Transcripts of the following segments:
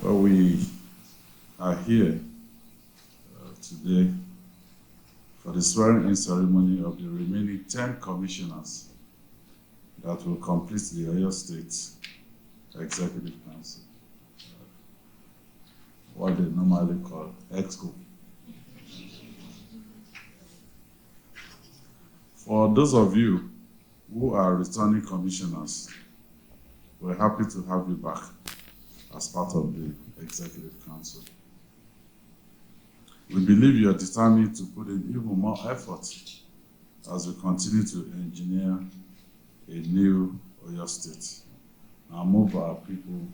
Well, we are here today for the swearing-in ceremony of the remaining 10 commissioners that will complete the Oyo State Executive Council, what they normally call EXCO. For those of you who are returning commissioners, we're happy to have you back as part of the Executive Council. We believe you are determined to put in even more effort as we continue to engineer a new Oyo State and move our people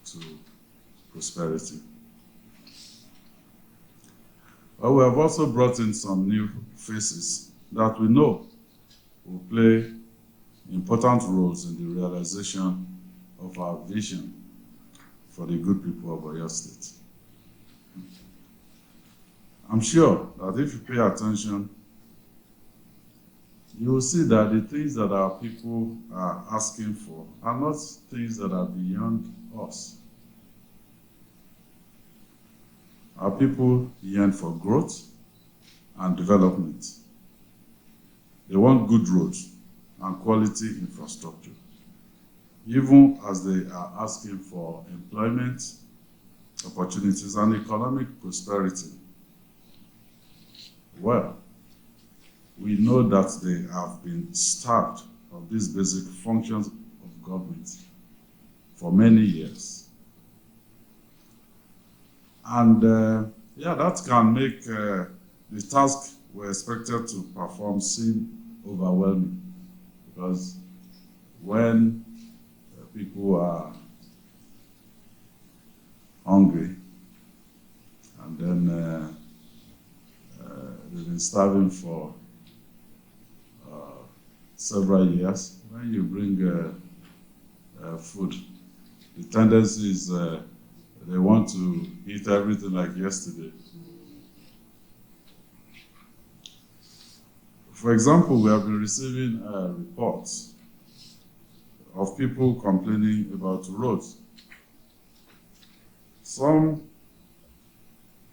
to prosperity. Well, we have also brought in some new faces that we know will play important roles in the realization of our vision for the good people of Oyo State. I'm sure that if you pay attention, you will see that the things that our people are asking for are not things that are beyond us. Our people yearn for growth and development. They want good roads and quality infrastructure, even as they are asking for employment opportunities and economic prosperity. Well, we know that they have been starved of these basic functions of government for many years. And that can make the task we're expected to perform seem overwhelming, because when people are hungry and then they've been starving for several years, when you bring food, the tendency is they want to eat everything like yesterday. For example, we have been receiving reports of people complaining about roads. Some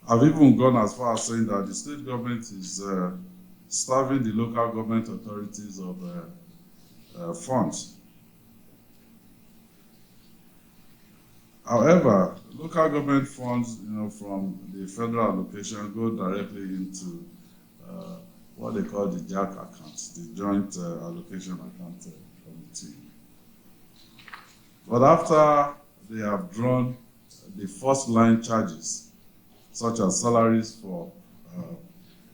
have even gone as far as saying that the state government is starving the local government authorities of funds. However, local government funds, from the federal allocation go directly into what they call the JAC account, the Joint Allocation Account Committee. But after they have drawn the first line charges, such as salaries for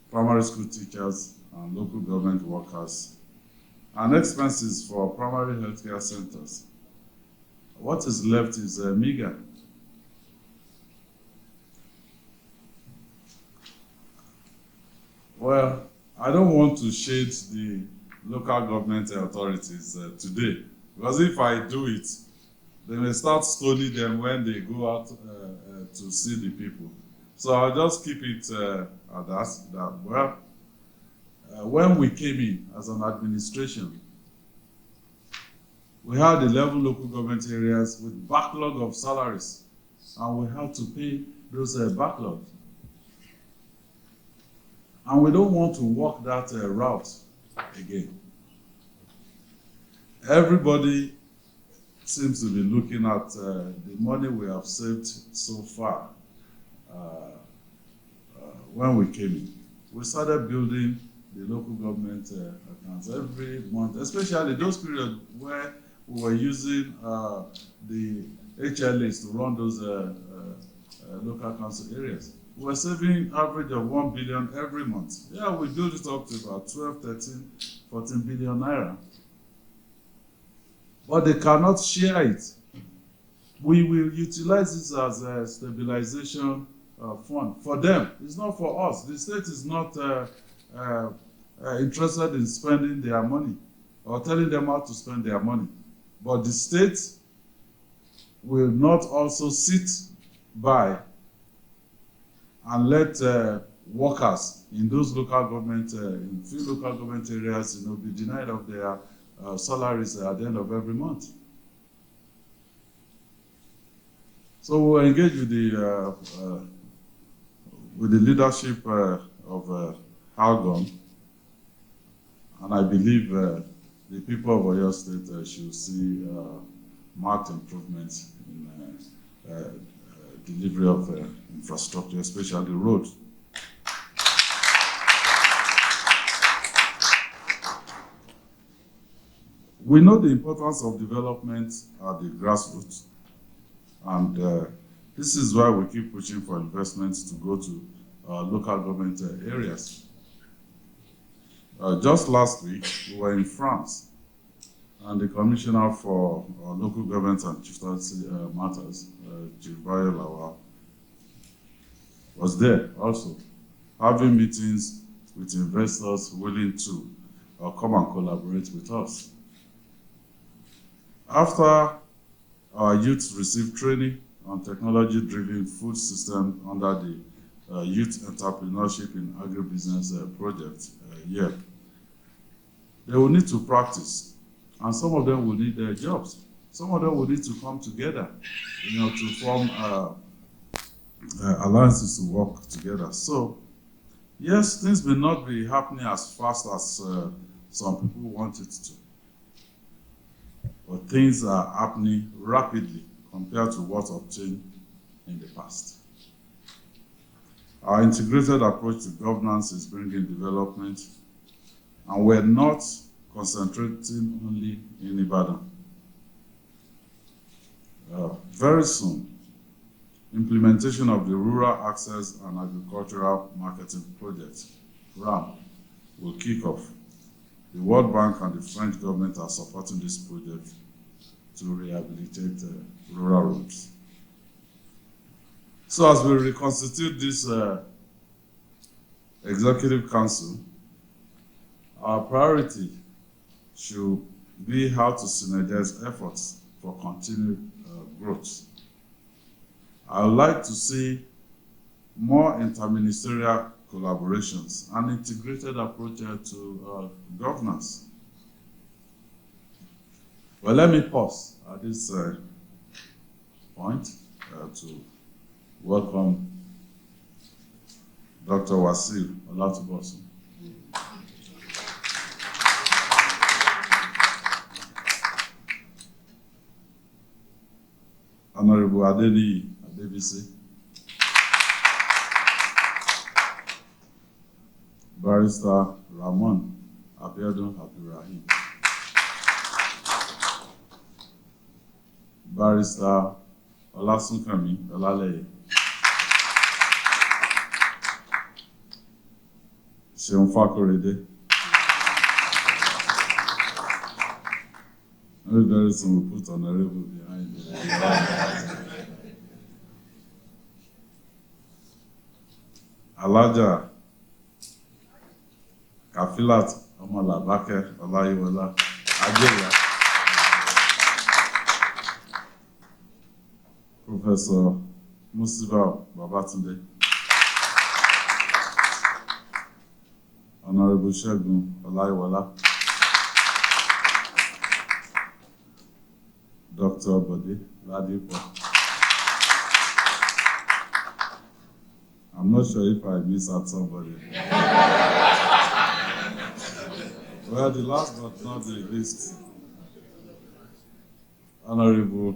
primary school teachers and local government workers, and expenses for primary healthcare centers, what is left is meager. Well, I don't want to shade the local government authorities today, because if I do it, they may start stoning them when they go out to see the people. So I'll just keep it at that. When we came in as an administration, we had 11 local government areas with backlog of salaries, and we had to pay those backlogs. And we don't want to walk that route again. Everybody seems to be looking at the money we have saved so far. When we came in, we started building the local government accounts every month, especially those periods where we were using the HLAs to run those local council areas. We were saving average of 1 billion every month. Yeah, we built it up to about 12, 13, 14 billion naira. But they cannot share it. We will utilize this as a stabilization fund for them. It's not for us. The state is not interested in spending their money or telling them how to spend their money. But the state will not also sit by and let workers in those local government, in few local government areas, be denied of their salaries at the end of every month. So we'll engage with the leadership of Halgon, and I believe the people of Oyo State should see marked improvements in delivery of infrastructure, especially roads. We know the importance of development at the grassroots, and this is why we keep pushing for investments to go to local government areas. Just last week, we were in France, and the Commissioner for Local Government and Chieftaincy Matters, Jibayo Lawal, was there also, having meetings with investors willing to come and collaborate with us. After our youth received training on technology-driven food system under the Youth Entrepreneurship in Agribusiness project year, they will need to practice, and some of them will need their jobs. Some of them will need to come together, to form alliances to work together. So, yes, things may not be happening as fast as some people want it to, but things are happening rapidly compared to what obtained in the past. Our integrated approach to governance is bringing development, and we're not concentrating only in Ibadan. Very soon, implementation of the Rural Access and Agricultural Marketing Project, RAM, will kick off. The World Bank and the French government are supporting this project to rehabilitate rural roads. So as we reconstitute this Executive Council, our priority should be how to synergize efforts for continued growth. I would like to see more interministerial collaborations and integrated approach to governance. Well, let me pause at this point to welcome Dr. Wasil Olatubosun. Honorable Adeni Adebisi, Barrister Ramon Abiodun Abdurrahim, Barrister Olasunkami Olaleye, Seun Fakorede. Very soon we'll put Honorable behind it. Alaja Kafilat Omalabake Olayiwola Ajeya, Professor Musiba Babatunde, Honorable Segun Olayiwola, Dr. Bode Ladipo. I'm not sure if I miss out somebody. Well, the last but not the least, Honorable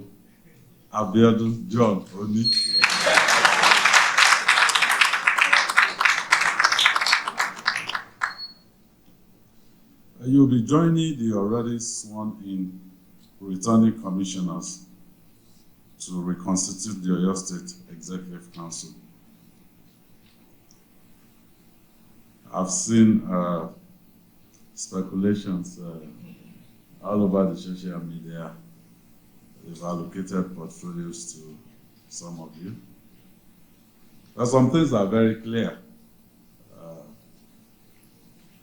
Abiodun John Oni. You'll be joining the already sworn-in returning commissioners to reconstitute the Oyo State Executive Council. I've seen speculations all over the social media. They've allocated portfolios to some of you. But some things are very clear.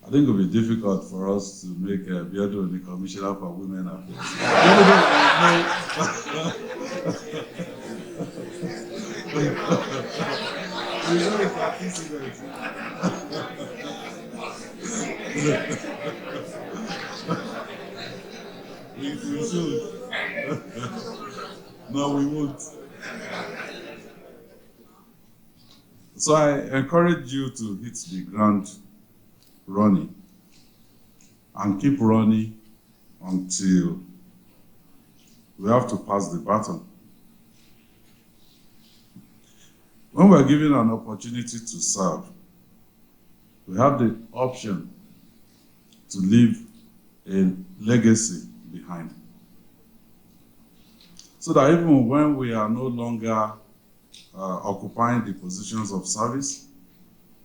I think it will be difficult for us to make Biodun the Commissioner for Women Affairs. We should. No, we won't. So I encourage you to hit the ground running and keep running until we have to pass the baton. When we're given an opportunity to serve, we have the option to leave a legacy behind. So that even when we are no longer occupying the positions of service,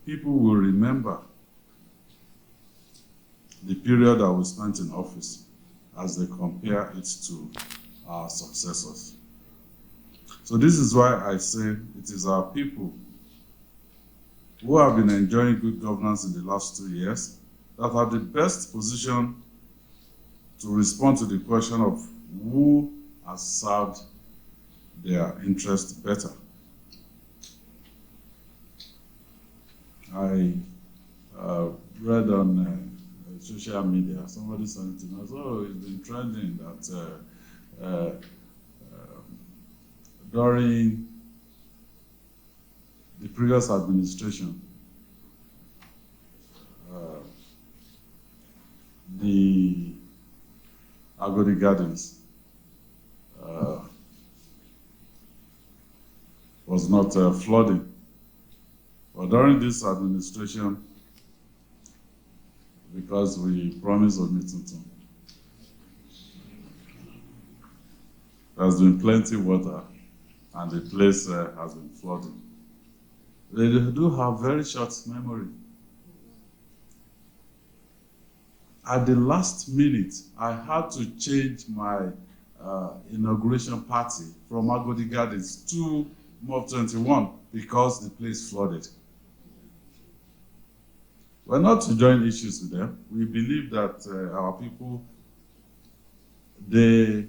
people will remember the period that we spent in office as they compare it to our successors. So this is why I say it is our people who have been enjoying good governance in the last 2 years that are the best position to respond to the question of who has served their interest better. I read on social media, somebody sent it to me, oh, it's been trending that during the previous administration, the Agodi Gardens was not flooding. But during this administration, because we promised Omituntun, there's been plenty of water and the place has been flooding. They do have very short memory. At the last minute, I had to change my inauguration party from Agodi Gardens to MOV 21 because the place flooded. We're not to join issues with them. We believe that our people, they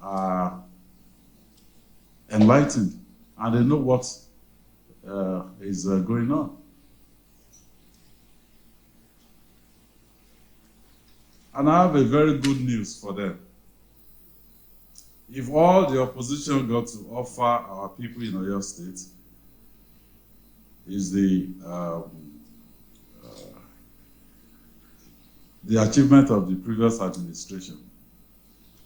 are enlightened and they know what is going on. And I have a very good news for them. If all the opposition got to offer our people in Oyo State is the achievement of the previous administration,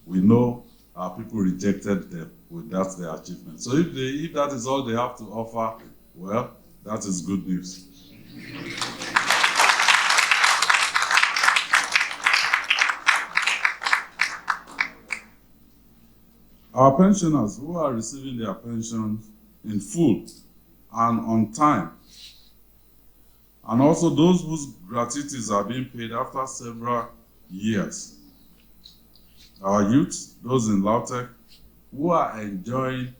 we know our people rejected them with that their achievement. So if that is all they have to offer, well, that is good news. Our pensioners who are receiving their pension in full and on time, and also those whose gratuities are being paid after several years. Our youth, those in LAUTECH, who are enjoying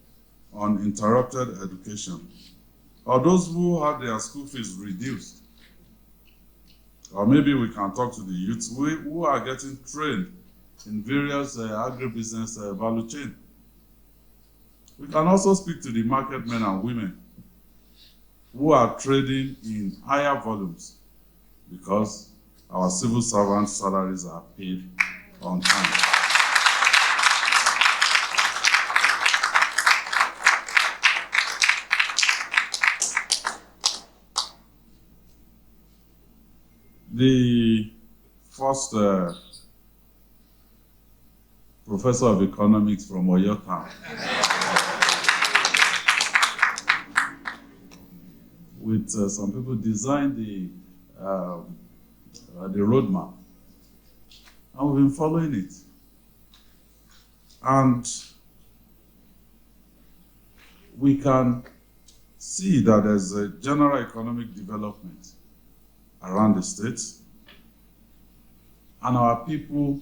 uninterrupted education, or those who had their school fees reduced. Or maybe we can talk to the youths who are getting trained in various agribusiness value chain. We can also speak to the market men and women who are trading in higher volumes because our civil servant salaries are paid on time. The first professor of economics from Oyo Town with some people designed the roadmap, and we've been following it. And we can see that there's a general economic development around the state, and our people,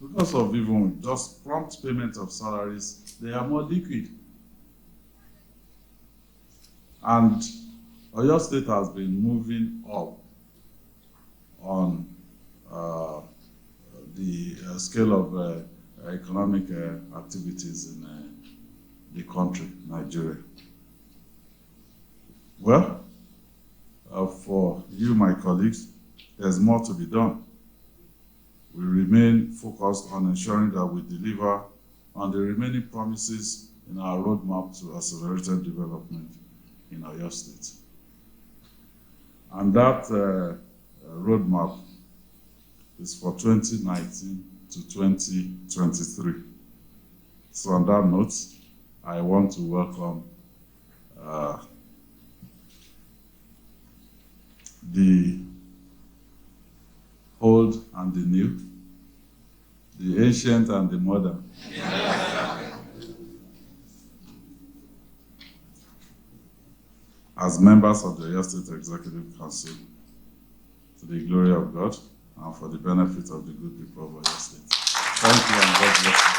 because of even just prompt payment of salaries, they are more liquid. And Oyo State has been moving up on the scale of economic activities in the country, Nigeria. Well, for you, my colleagues, there's more to be done. We remain focused on ensuring that we deliver on the remaining promises in our roadmap to accelerated development. in Oyo State. And that roadmap is for 2019 to 2023. So on that note, I want to welcome the old and the new, the ancient and the modern. As members of the Oyo State Executive Council, to the glory of God and for the benefit of the good people of Oyo State. Thank you and God bless you.